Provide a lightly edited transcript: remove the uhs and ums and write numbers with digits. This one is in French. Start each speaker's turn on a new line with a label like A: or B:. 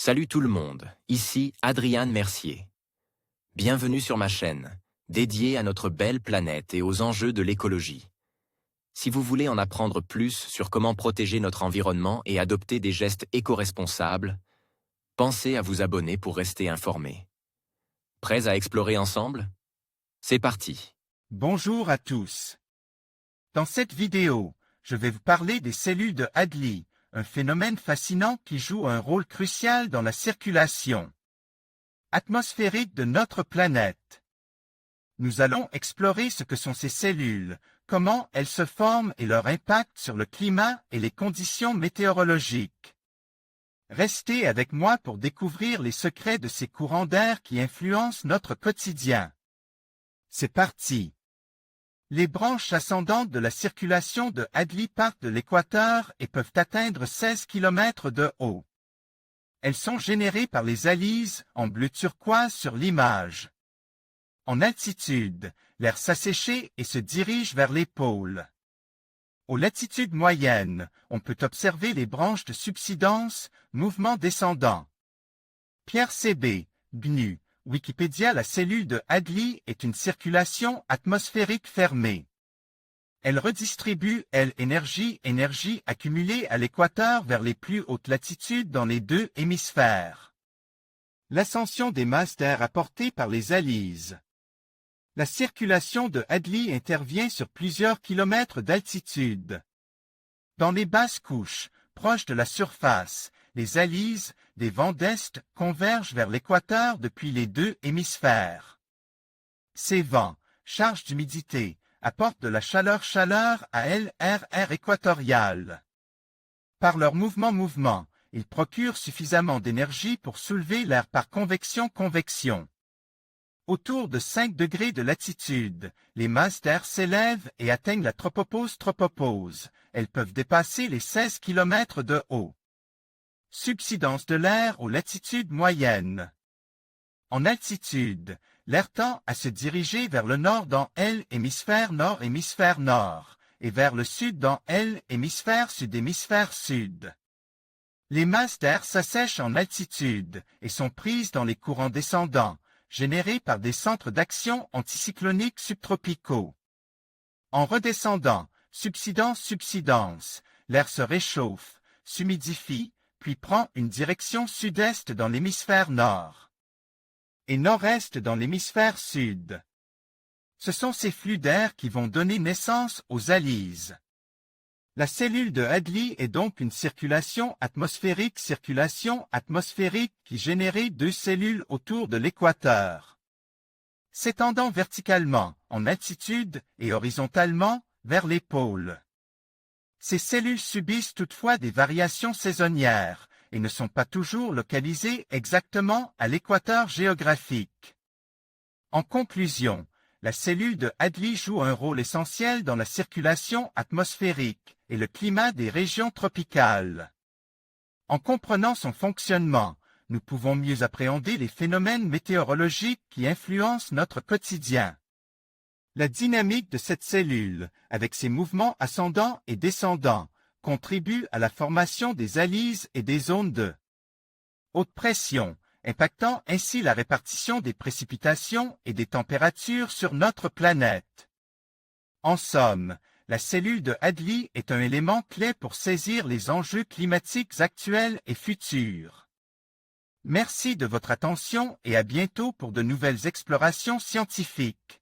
A: Salut tout le monde, ici Adrian Mercier. Bienvenue sur ma chaîne, dédiée à notre belle planète et aux enjeux de l'écologie. Si vous voulez en apprendre plus sur comment protéger notre environnement et adopter des gestes éco-responsables, pensez à vous abonner pour rester informé. Prêts à explorer ensemble? C'est parti.
B: Bonjour à tous. Dans cette vidéo, je vais vous parler des cellules de Hadley, un phénomène fascinant qui joue un rôle crucial dans la circulation atmosphérique de notre planète. Nous allons explorer ce que sont ces cellules, comment elles se forment et leur impact sur le climat et les conditions météorologiques. Restez avec moi pour découvrir les secrets de ces courants d'air qui influencent notre quotidien. C'est parti! Les branches ascendantes de la circulation de Hadley partent de l'équateur et peuvent atteindre 16 km de haut. Elles sont générées par les hélices en bleu turquoise sur l'image. En altitude, l'air s'asséche et se dirige vers les pôles. Aux latitudes moyennes, on peut observer les branches de subsidence, mouvement descendant. Pierre C.B., GNU. Wikipédia. La cellule de Hadley est une circulation atmosphérique fermée. Elle redistribue l'énergie accumulée à l'équateur vers les plus hautes latitudes dans les deux hémisphères. L'ascension des masses d'air apportées par les hélices. La circulation de Hadley intervient sur plusieurs kilomètres d'altitude. Dans les basses couches, proches de la surface, les hélices, des vents d'est, convergent vers l'équateur depuis les deux hémisphères. Ces vents, charges d'humidité, apportent de la chaleur à l'RR équatoriale. Par leur mouvement, ils procurent suffisamment d'énergie pour soulever l'air par convection-convection. Autour de 5 degrés de latitude, les masses d'air s'élèvent et atteignent la tropopause. Elles peuvent dépasser les 16 km de haut. Subsidence de l'air aux latitudes moyennes. En altitude, l'air tend à se diriger vers le nord dans l'hémisphère nord, et vers le sud dans l'hémisphère sud. Les masses d'air s'assèchent en altitude et sont prises dans les courants descendants, générés par des centres d'action anticycloniques subtropicaux. En redescendant, subsidence, l'air se réchauffe, s'humidifie, puis prend une direction sud-est dans l'hémisphère nord et nord-est dans l'hémisphère sud. Ce sont ces flux d'air qui vont donner naissance aux hélices. La cellule de Hadley est donc une circulation atmosphérique qui génère deux cellules autour de l'équateur, s'étendant verticalement, en altitude et horizontalement, vers les pôles. Ces cellules subissent toutefois des variations saisonnières et ne sont pas toujours localisées exactement à l'équateur géographique. En conclusion, la cellule de Hadley joue un rôle essentiel dans la circulation atmosphérique et le climat des régions tropicales. En comprenant son fonctionnement, nous pouvons mieux appréhender les phénomènes météorologiques qui influencent notre quotidien. La dynamique de cette cellule, avec ses mouvements ascendants et descendants, contribue à la formation des hélices et des zones de haute pression, impactant ainsi la répartition des précipitations et des températures sur notre planète. En somme, la cellule de Hadley est un élément clé pour saisir les enjeux climatiques actuels et futurs. Merci de votre attention et à bientôt pour de nouvelles explorations scientifiques.